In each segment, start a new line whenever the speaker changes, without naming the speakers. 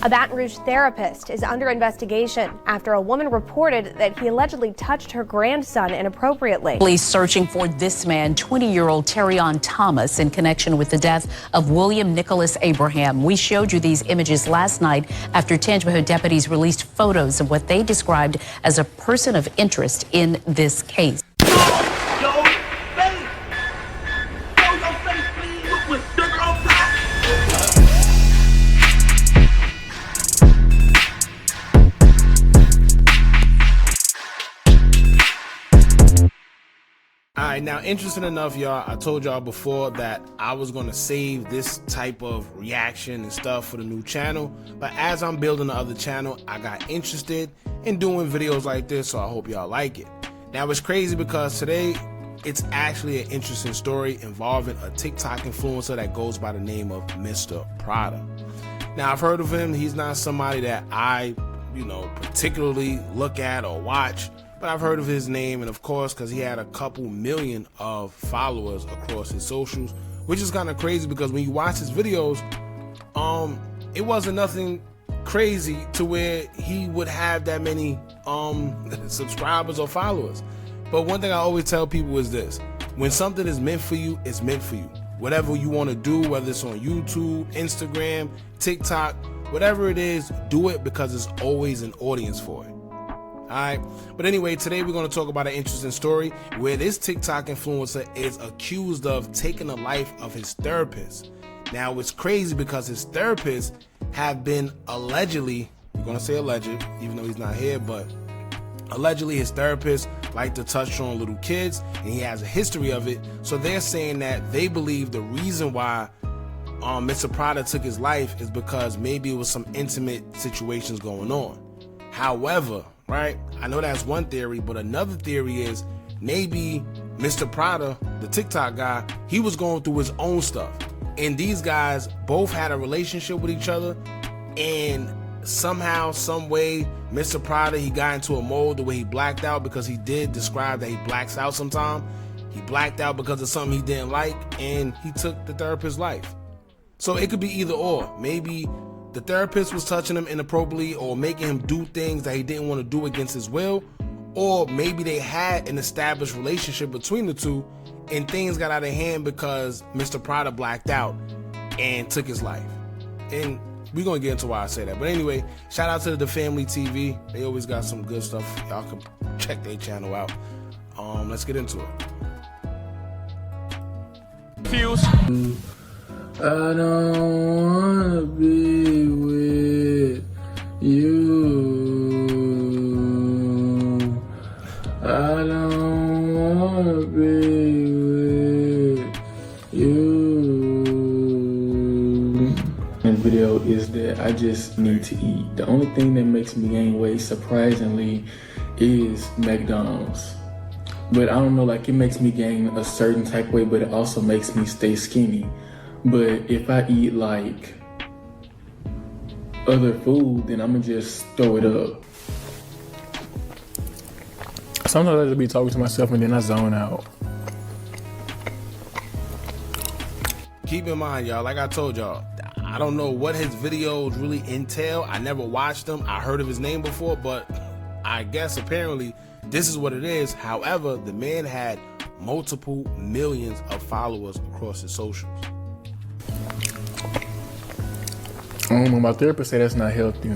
A Baton Rouge therapist is under investigation after a woman reported that he allegedly touched her grandson inappropriately.
Police searching for this man, 20-year-old Terrion Thomas, in connection with the death of William Nicholas Abraham. We showed you these images last night after Tangipahoa deputies released photos of what they described as a person of interest in this case.
Alright, now interesting enough, y'all, I told y'all before that I was going to save this type of reaction and stuff for the new channel, but as I'm building the other channel, I got interested in doing videos like this, so I hope y'all like it. Now it's crazy because today it's actually an interesting story involving a TikTok influencer that goes by the name of Mr.Prada. Now I've heard of him. He's not somebody that I, particularly look at or watch, but I've heard of his name, and of course, because he had a couple million of followers across his socials, which is kind of crazy because when you watch his videos, it wasn't nothing crazy to where he would have that many subscribers or followers. But one thing I always tell people is this: when something is meant for you, it's meant for you. Whatever you want to do, whether it's on YouTube, Instagram, TikTok, whatever it is, do it because there's always an audience for it. Alright, but anyway, today we're going to talk about an interesting story where this TikTok influencer is accused of taking the life of his therapist. Now it's crazy because his therapist have been allegedly, we're going to say alleged, even though he's not here, but allegedly his therapist liked to touch on little kids and he has a history of it. So they're saying that they believe the reason why Mr.Prada took his life is because maybe it was some intimate situations going on. However, right, I know that's one theory, but another theory is maybe Mr.Prada, the TikTok guy, he was going through his own stuff. And these guys both had a relationship with each other, and somehow, some way, Mr.Prada, he got into a mold the way he blacked out, because he did describe that he blacks out sometime. He blacked out because of something he didn't like, and he took the therapist's life. So it could be either or. Maybe the therapist was touching him inappropriately or making him do things that he didn't want to do against his will, or maybe they had an established relationship between the two and things got out of hand because Mr.Prada blacked out and took his life. And we're going to get into why I say that. But anyway, shout out to the Family TV. They always got some good stuff. Y'all can check their channel out. Let's get into it.
Fuse.
I don't wanna be with you. I don't wanna be with you. And video is that I just need to eat. The only thing that makes me gain weight, surprisingly, is McDonald's. But I don't know, like, it makes me gain a certain type of weight, but it also makes me stay skinny. But if I eat like other food, then I'm gonna just throw it up. Sometimes I just be talking to myself and then I zone out.
Keep in mind, y'all, like I told y'all, I don't know what his videos really entail. I never watched them. I heard of his name before, but I guess apparently this is what it is. However, the man had multiple millions of followers across his socials.
I don't know, my therapist said that's not healthy.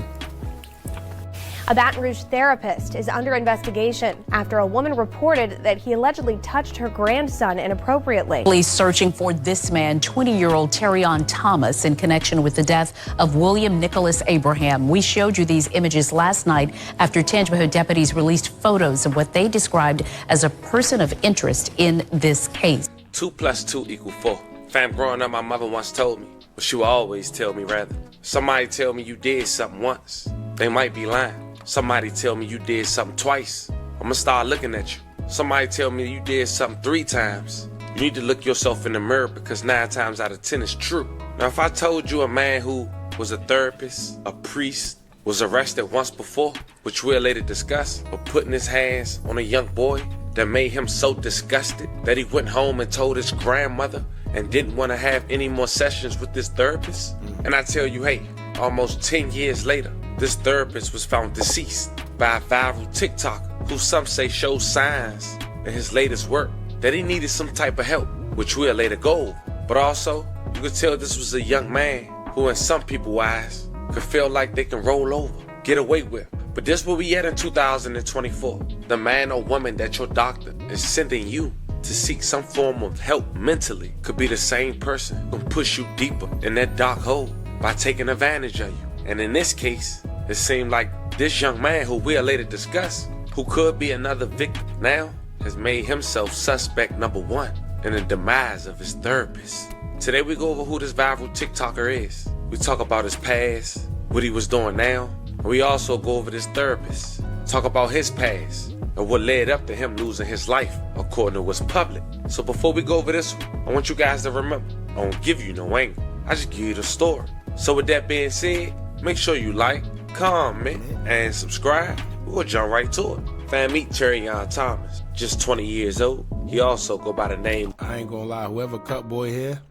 A Baton Rouge therapist is under investigation after a woman reported that he allegedly touched her grandson inappropriately.
Police searching for this man, 20-year-old Terrion Thomas, in connection with the death of William Nicholas Abraham. We showed you these images last night after Tangipahoa deputies released photos of what they described as a person of interest in this case.
2 + 2 = 4. Fam, growing up, my mother once told me, but she would always tell me rather. Somebody tell me you did something once, they might be lying. Somebody tell me you did something twice, I'ma start looking at you. Somebody tell me you did something 3 times, you need to look yourself in the mirror, because 9 times out of 10 is true. Now if I told you a man who was a therapist, a priest, was arrested once before, which we'll later discuss, for putting his hands on a young boy that made him so disgusted that he went home and told his grandmother and didn't want to have any more sessions with this therapist, and I tell you, hey, Almost 10 years later, this therapist was found deceased by a viral TikTok who some say shows signs in his latest work that he needed some type of help, which we'll later go over. But also, you could tell this was a young man who in some people's eyes could feel like they can roll over, get away with. But this where we at in 2024. The man or woman that your doctor is sending you to seek some form of help mentally could be the same person who can push you deeper in that dark hole by taking advantage of you. And in this case, it seemed like this young man, who we'll later discuss, who could be another victim, now has made himself suspect number one in the demise of his therapist. Today we go over who this viral TikToker is. We talk about his past, what he was doing now, and we also go over this therapist, talk about his past and what led up to him losing his life according to what's public. So before we go over this one, I want you guys to remember, I don't give you no angle, I just give you the story. So with that being said, make sure you like, comment, and subscribe. We'll jump right to it. Fam, meet Louisiana Thomas, just 20 years old. He also go by the name.
I ain't gonna lie, whoever cut boy here,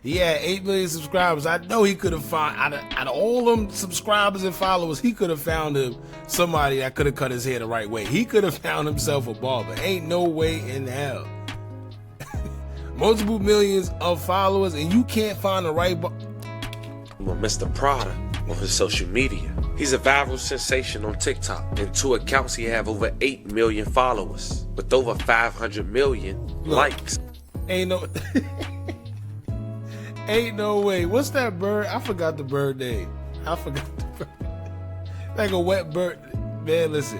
he had 8 million subscribers. I know he could have found, out of all them subscribers and followers, he could have found somebody that could have cut his hair the right way. He could have found himself a barber. Ain't no way in hell. Multiple millions of followers and you can't find the right barber.
Mr.Prada on his social media. He's a viral sensation on TikTok. In 2 accounts, he have over 8 million followers with over 500 million likes.
Ain't no ain't no way. What's that bird? I forgot the bird name. Like a wet bird. Man, listen.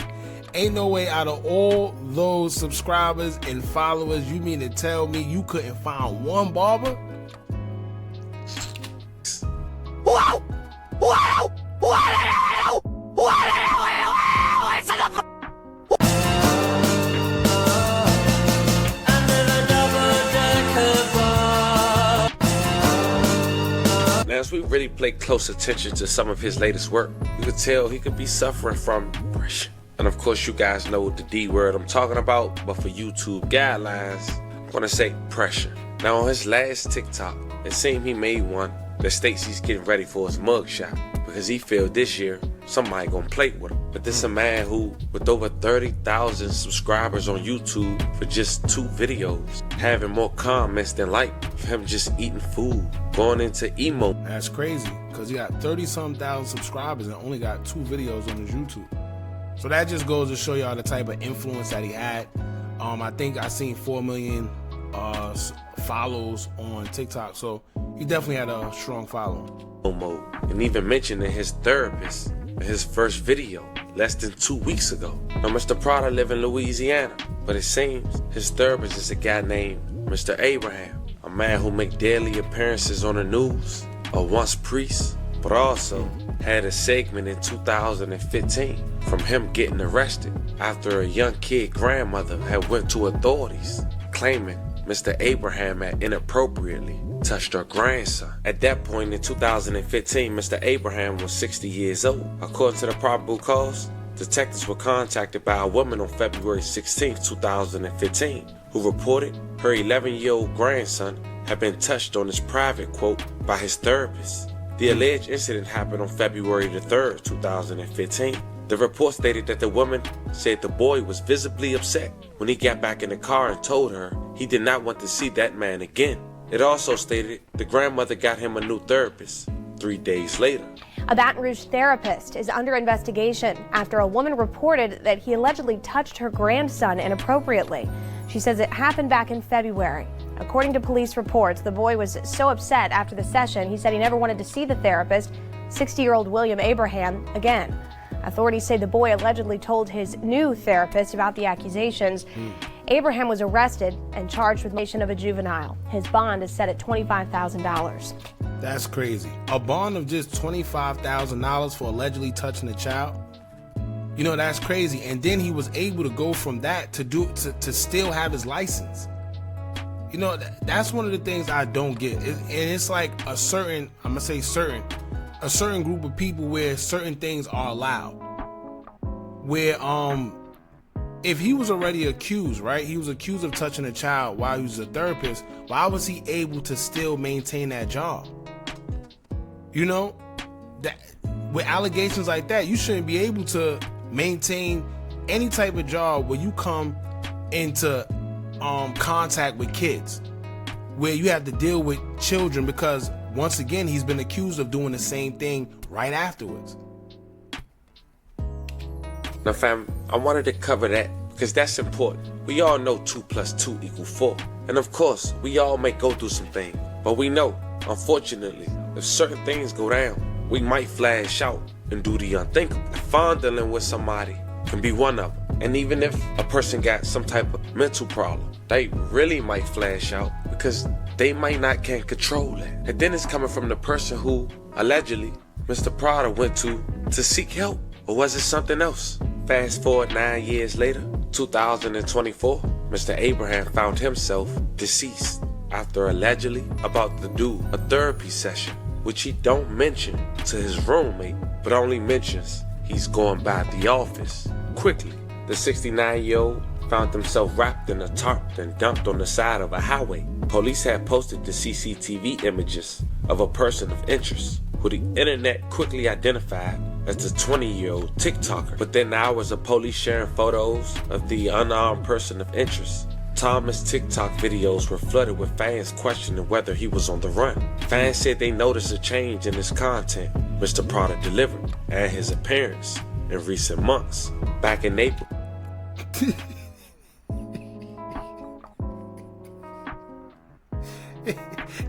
Ain't no way out of all those subscribers and followers, you mean to tell me you couldn't find one barber? Wow! Wow! Wow!
Now, as we really pay close attention to some of his latest work, you could tell he could be suffering from depression. And of course, you guys know the D word I'm talking about, but for YouTube guidelines, I'm gonna say pressure. Now, on his last TikTok, it seemed he made one that states he's getting ready for his mugshot because he feel this year somebody gonna play with him. But this is a man who, with over 30,000 subscribers on YouTube for just 2 videos, having more comments than like him just eating food, going into emo.
That's crazy because he got 30-some thousand subscribers and only got 2 videos on his YouTube. So that just goes to show y'all the type of influence that he had. I think I seen 4 million follows on TikTok, so he definitely had a strong following.
Mode. And even mentioning his therapist in his first video less than 2 weeks ago. Now, Mr.Prada live in Louisiana, but it seems his therapist is a guy named Mr. Abraham, a man who make daily appearances on the news, a once priest, but also had a segment in 2015 from him getting arrested after a young kid grandmother had went to authorities claiming Mr. Abraham had inappropriately touched her grandson. At that point in 2015, Mr. Abraham was 60 years old. According to the probable cause, detectives were contacted by a woman on February 16, 2015, who reported her 11-year-old grandson had been touched on his private, quote, by his therapist. The alleged incident happened on February the 3rd, 2015. The report stated that the woman said the boy was visibly upset when he got back in the car and told her he did not want to see that man again. It also stated the grandmother got him a new therapist 3 days later.
A Baton Rouge therapist is under investigation after a woman reported that he allegedly touched her grandson inappropriately. She says it happened back in February. According to police reports, the boy was so upset after the session, he said he never wanted to see the therapist, 60-year-old William Abraham, again. Authorities say the boy allegedly told his new therapist about the accusations. Abraham was arrested and charged with violation of a juvenile. His bond is set at $25,000.
That's crazy. A bond of just $25,000 for allegedly touching a child? You know, that's crazy. And then he was able to go from that to still have his license. You know, that's one of the things I don't get. And it's like a certain group of people where certain things are allowed. Where if he was already accused, right? He was accused of touching a child while he was a therapist. Why was he able to still maintain that job? You know, that with allegations like that, you shouldn't be able to maintain any type of job where you come into contact with kids, where you have to deal with children, because once again, he's been accused of doing the same thing right afterwards.
Now fam, I wanted to cover that because that's important. We all know 2 + 2 = 4. And of course, we all may go through some things, but we know, unfortunately, if certain things go down, we might flash out and do the unthinkable. Fondling with somebody can be one of them. And even if a person got some type of mental problem, they really might flash out because they might not can control it. And then it's coming from the person who allegedly Mr.Prada went to seek help. Or was it something else? Fast forward 9 years later, 2024, Mr. Abraham found himself deceased after allegedly about to do a therapy session, which he don't mention to his roommate, but only mentions he's going by the office. Quickly, the 69-year-old found himself wrapped in a tarp and dumped on the side of a highway. Police had posted the CCTV images of a person of interest, who the internet quickly identified as the 20-year-old TikToker. Within hours of police sharing photos of the unarmed person of interest, Thomas' TikTok videos were flooded with fans questioning whether he was on the run. Fans said they noticed a change in his content Mr.Prada delivered and his appearance in recent months. Back in April.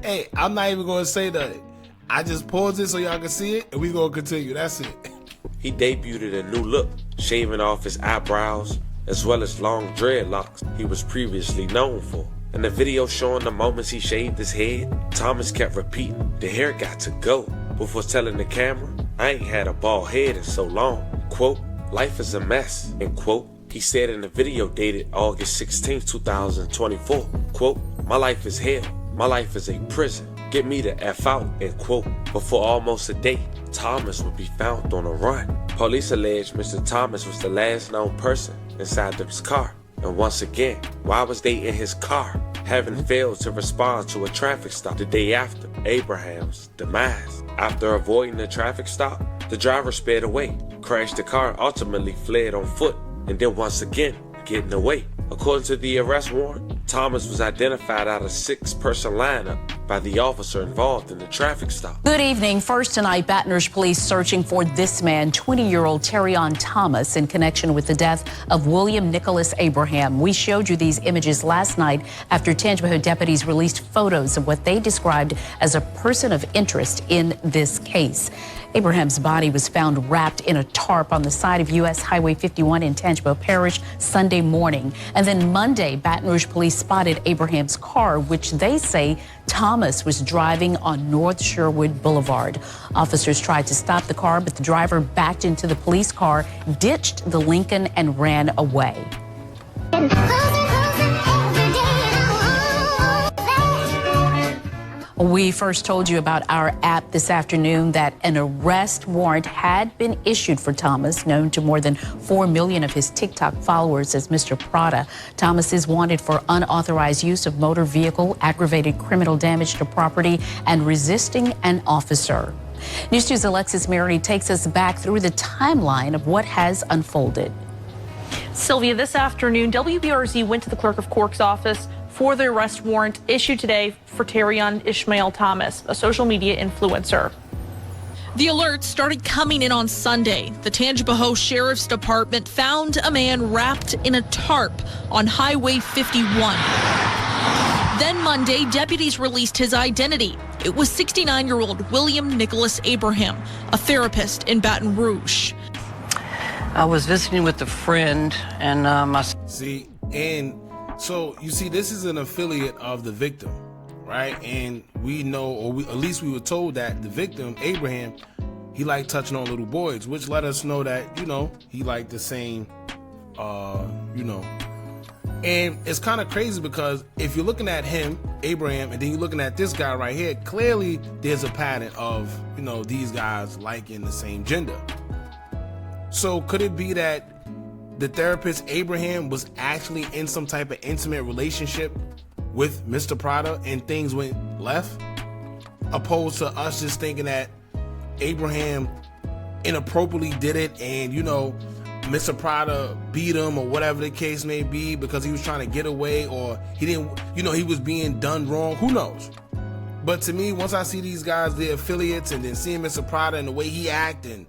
Hey, I'm not even gonna say nothing. I just paused it so y'all can see it, and we gonna continue. That's it.
He debuted a new look, shaving off his eyebrows as well as long dreadlocks he was previously known for. In the video showing the moments he shaved his head, Thomas kept repeating, "The hair got to go," before telling the camera, "I ain't had a bald head in so long." Quote, "Life is a mess," end quote. He said in the video dated August 16, 2024, quote, "My life is hell. My life is a prison. Get me the F out," end quote. Before almost a day, Thomas would be found on a run. Police alleged Mr. Thomas was the last known person inside his car. And once again, why was they in his car, having failed to respond to a traffic stop the day after Abraham's demise? After avoiding the traffic stop, the driver sped away, crashed the car, ultimately fled on foot, and then once again, getting away. According to the arrest warrant, Thomas was identified out of a 6-person lineup by the officer involved in the traffic stop.
Good evening. First tonight, Baton Rouge police searching for this man, 20-year-old Terrion Thomas, in connection with the death of William Nicholas Abraham. We showed you these images last night after Tangipahoa deputies released photos of what they described as a person of interest in this case. Abraham's body was found wrapped in a tarp on the side of U.S. Highway 51 in Tangipahoa Parish Sunday morning. And then Monday, Baton Rouge police spotted Abraham's car, which they say Thomas was driving on North Sherwood Boulevard. Officers tried to stop the car, but the driver backed into the police car, ditched the Lincoln, and ran away. We first told you about our app this afternoon that an arrest warrant had been issued for Thomas, known to more than 4 million of his TikTok followers as Mr. Prada. Thomas is wanted for unauthorized use of motor vehicle, aggravated criminal damage to property, and resisting an officer. News 2's Alexis Mary takes us back through the timeline of what has unfolded.
Sylvia, this afternoon, WBRZ went to the clerk of court's office for the arrest warrant issued today for Terrion Ishmael Thomas, a social media influencer.
The alerts started coming in on Sunday. The Tangipahoa Sheriff's Department found a man wrapped in a tarp on Highway 51. Then Monday, deputies released his identity. It was 69-year-old William Nicholas Abraham, a therapist in Baton Rouge.
I was visiting with a friend, and
See, and so you see, this is an affiliate of the victim, right? And we know, or at least we were told, that the victim, Abraham, he liked touching on little boys, which let us know that, you know, he liked the same, you know. And it's kind of crazy because if you're looking at him, Abraham, and then you're looking at this guy right here, clearly there's a pattern of, you know, these guys liking the same gender. So could it be that the therapist Abraham was actually in some type of intimate relationship with Mr. Prada and things went left, opposed to us just thinking that Abraham inappropriately did it and, you know, Mr. Prada beat him or whatever the case may be because he was trying to get away, or he didn't, you know, he was being done wrong. Who knows? But to me, once I see these guys, the affiliates, and then seeing Mr. Prada and the way he acted,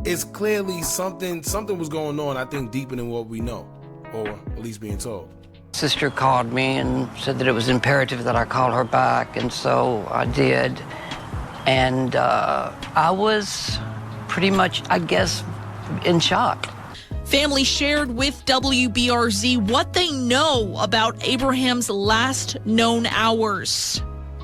it's clearly something was going on, I think, deeper than what we know, or at least being told.
Sister called me and said that it was imperative that I call her back, and so I did. And I was pretty much, I guess, in shock.
Family shared with WBRZ what they know about Abraham's last known hours.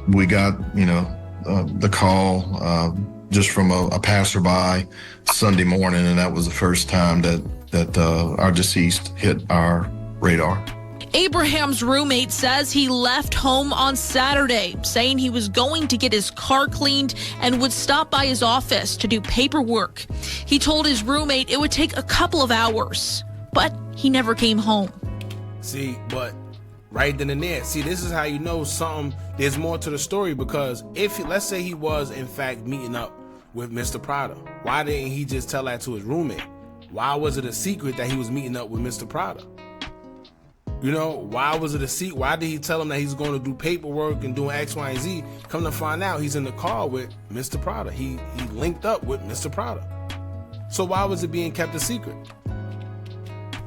We got, the call just from a passerby Sunday morning, and that was the first time that our deceased hit our radar.
Abraham's roommate says he left home on Saturday, saying he was going to get his car cleaned and would stop by his office to do paperwork. He told his roommate it would take a couple of hours, but he never came home.
See, but right then and there, this is how you know there's more to the story, because let's say he was in fact meeting up with Mr. Prada, why didn't he just tell that to his roommate? Why was it a secret that he was meeting up with Mr. Prada? You know, why was it a secret? Why did he tell him that he's going to do paperwork and doing X, Y, and Z? Come to find out, he's in the car with Mr. Prada. He linked up with Mr. Prada. So why was it being kept a secret?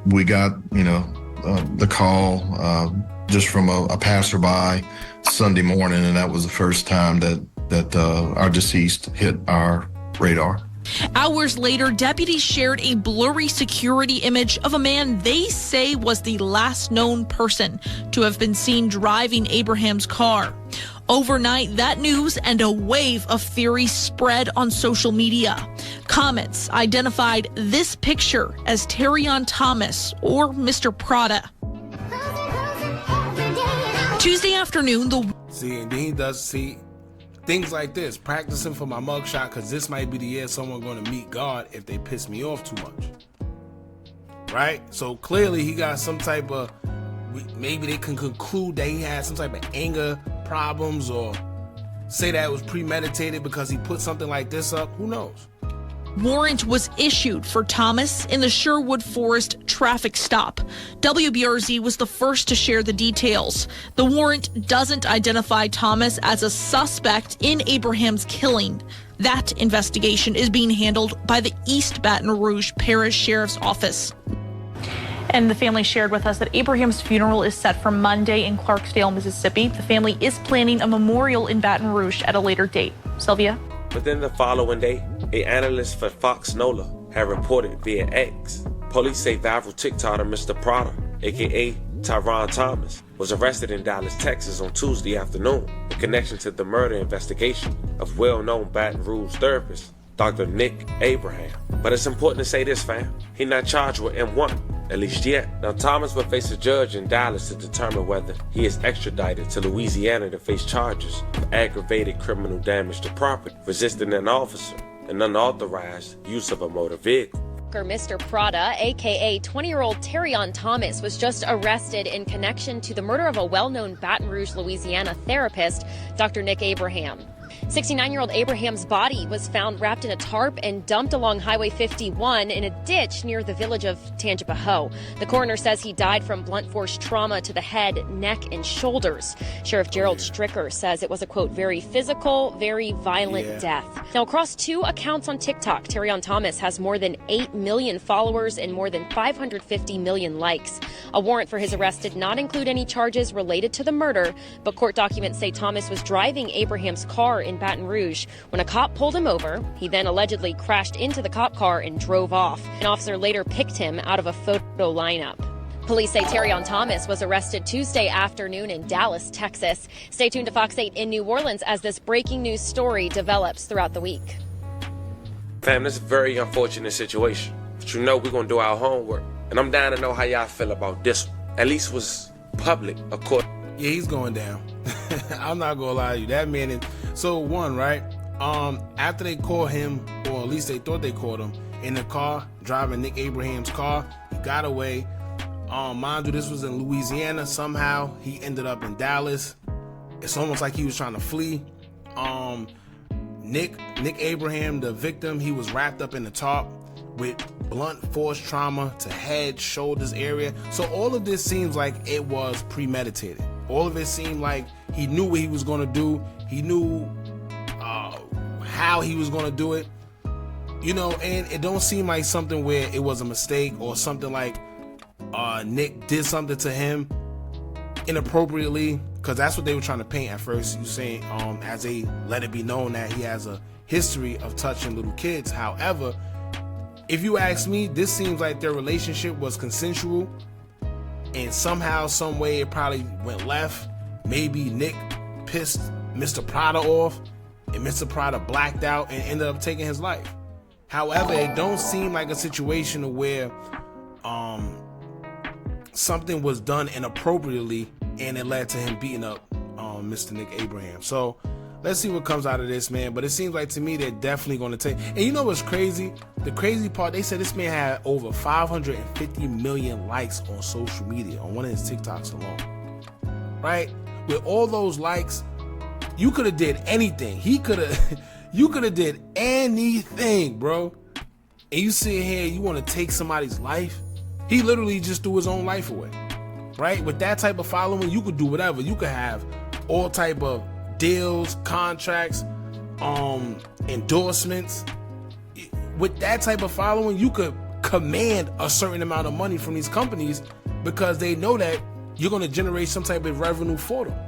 We got, the call just from a passerby Sunday morning, and that was the first time that our deceased hit our radar.
Hours later, deputies shared a blurry security image of a man they say was the last known person to have been seen driving Abraham's car. Overnight, that news and a wave of theories spread on social media. Comments identified this picture as Terrion Thomas or Mr. Prada. Tuesday afternoon,
and then he does things like this, practicing for my mugshot, because this might be the year someone going to meet God if they piss me off too much. Right? So clearly he got some type of, maybe they can conclude that he had some type of anger problems, or say that it was premeditated because he put something like this up. Who knows?
Warrant was issued for Thomas in the Sherwood Forest traffic stop. WBRZ was the first to share the details. The warrant doesn't identify Thomas as a suspect in Abraham's killing. That investigation is being handled by the East Baton Rouge Parish Sheriff's Office.
And the family shared with us that Abraham's funeral is set for Monday in Clarksdale, Mississippi. The family is planning a memorial in Baton Rouge at a later date. Sylvia?
But then the following day, an analyst for Fox NOLA had reported via X. Police say viral TikToker Mr. Prada, aka Terrion Thomas, was arrested in Dallas, Texas on Tuesday afternoon in connection to the murder investigation of well-known Baton Rouge therapist Dr. Nick Abraham. But it's important to say this, fam. He's not charged with M1, at least yet. Now, Thomas will face a judge in Dallas to determine whether he is extradited to Louisiana to face charges of aggravated criminal damage to property, resisting an officer, and unauthorized use of a motor vehicle.
Mr. Prada, aka 20-year-old Terrion Thomas, was just arrested in connection to the murder of a well-known Baton Rouge, Louisiana therapist, Dr. Nick Abraham. 69-year-old Abraham's body was found wrapped in a tarp and dumped along Highway 51 in a ditch near the village of Tangipahoa. The coroner says he died from blunt force trauma to the head, neck, and shoulders. Sheriff Gerald Stricker says it was a, quote, very physical, very violent death. Now, across 2 accounts on TikTok, Terrion Thomas has more than 8 million followers and more than 550 million likes. A warrant for his arrest did not include any charges related to the murder, but court documents say Thomas was driving Abraham's car in Baton Rouge when a cop pulled him over. He then allegedly crashed into the cop car and drove off. An officer later picked him out of a photo lineup. Police say Terrion Thomas was arrested Tuesday afternoon in Dallas, Texas. Stay tuned to Fox 8 in New Orleans as this breaking news story develops throughout the week.
Fam, this is a very unfortunate situation. But you know we're going to do our homework. And I'm down to know how y'all feel about this one. At least was public, of course.
Yeah, he's going down. I'm not going to lie to you. That man is... So, one, right? After they caught him, or at least they thought they caught him, in the car, driving Nick Abraham's car, he got away. Mind you, this was in Louisiana. Somehow, he ended up in Dallas. It's almost like he was trying to flee. Nick Abraham, the victim, he was wrapped up in the tarp with blunt force trauma to head, shoulders area. So all of this seems like it was premeditated. All of it seemed like he knew what he was going to do. He knew how he was going to do it. And it don't seem like something where it was a mistake or something like Nick did something to him inappropriately, because that's what they were trying to paint at first. You saying as they let it be known that he has a history of touching little kids. However, if you ask me, this seems like their relationship was consensual, and somehow, some way, it probably went left. Maybe Nick pissed Mr.Prada off, and Mr. Prada blacked out and ended up taking his life. However, it don't seem like a situation where something was done inappropriately and it led to him beating up Mr. Nick Abraham. So let's see what comes out of this, man. But it seems like to me they're definitely going to take. And you know what's crazy? The crazy part, they said this man had over 550 million likes on social media on one of his TikToks alone. Right? With all those likes, you could have did anything. You could have did anything, bro. And you sit here, you want to take somebody's life. He literally just threw his own life away. Right? With that type of following, you could do whatever. You could have all type of deals, contracts, endorsements. With that type of following, you could command a certain amount of money from these companies because they know that you're going to generate some type of revenue for them.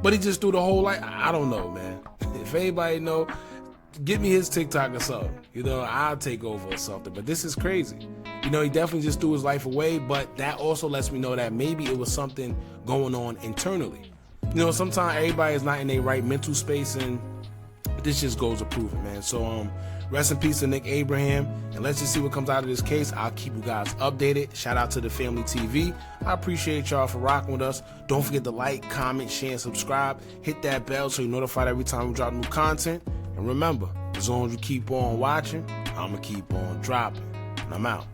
But he just threw the whole life. I don't know, man. If anybody know, get me his TikTok or something. I'll take over or something. But this is crazy. He definitely just threw his life away, but that also lets me know that maybe it was something going on internally. Sometimes everybody is not in their right mental space, and this just goes to prove it, man. So, rest in peace to Nick Abraham, and let's just see what comes out of this case. I'll keep you guys updated. Shout out to the Family TV. I appreciate y'all for rocking with us. Don't forget to like, comment, share, and subscribe. Hit that bell so you're notified every time we drop new content. And remember, as long as you keep on watching, I'm going to keep on dropping. And I'm out.